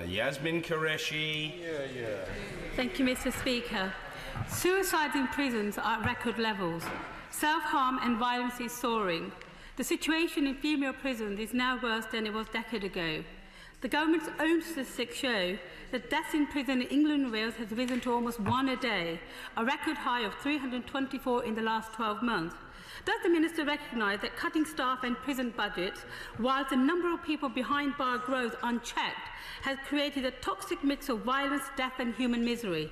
Yasmin Qureshi. Thank you, Mr. Speaker. Suicides in prisons are at record levels. Self-harm and violence is soaring. The situation in female prisons is now worse than it was a decade ago. The government's own statistics show that deaths in prison in England and Wales has risen to almost one a day, a record high of 324 in the last 12 months. Does the Minister recognise that cutting staff and prison budgets, whilst the number of people behind bars grows unchecked, has created a toxic mix of violence, death and human misery?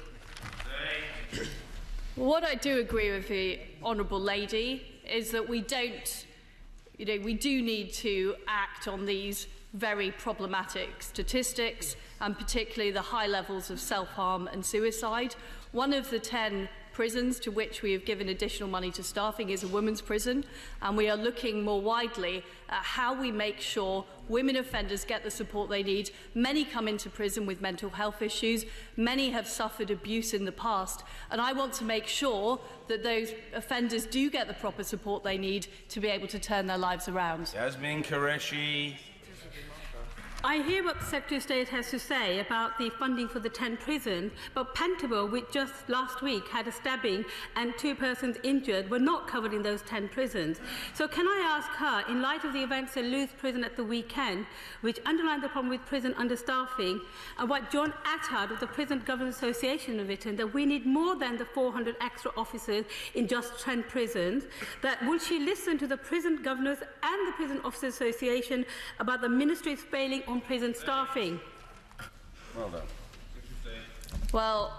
What I do agree with the Honourable Lady is that we do need to act on these very problematic statistics, and particularly the high levels of self-harm and suicide. One of the 10 prisons to which we have given additional money to staffing is a women's prison, and we are looking more widely at how we make sure women offenders get the support they need. Many come into prison with mental health issues. Many have suffered abuse in the past, and I want to make sure that those offenders do get the proper support they need to be able to turn their lives around. Yasmin Qureshi. I hear what the Secretary of State has to say about the funding for the 10 prisons, but Pentonville, which just last week had a stabbing and 2 persons injured, were not covered in those 10 prisons. So can I ask her, in light of the events at Lewes Prison at the weekend, which underlined the problem with prison understaffing, and what John Attard of the Prison Governors Association have written, that we need more than the 400 extra officers in just 10 prisons, that will she listen to the Prison Governors and the Prison Officers Association about the Ministry's failing on prison staffing? Well done. Well,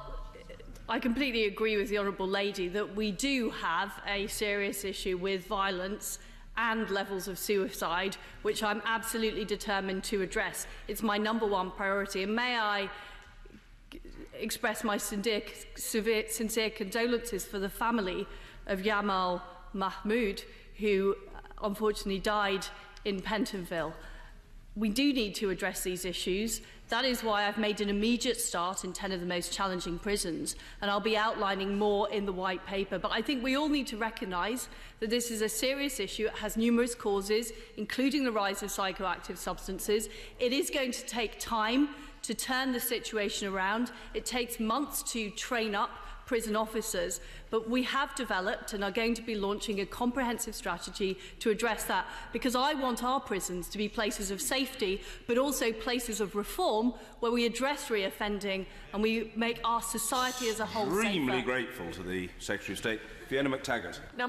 I completely agree with the Honourable Lady that we do have a serious issue with violence and levels of suicide, which I'm absolutely determined to address. It's my #1 priority. And may I express my sincere condolences for the family of Yamal Mahmood, who unfortunately died in Pentonville. We do need to address these issues. That is why I've made an immediate start in 10 of the most challenging prisons, and I'll be outlining more in the white paper. But I think we all need to recognise that this is a serious issue. It has numerous causes, including the rise of psychoactive substances. It is going to take time to turn the situation around. It takes months to train up prison officers, but we have developed and are going to be launching a comprehensive strategy to address that, because I want our prisons to be places of safety, but also places of reform where we address reoffending and we make our society as a whole safer. Extremely grateful to the Secretary of State. Fiona McTaggart.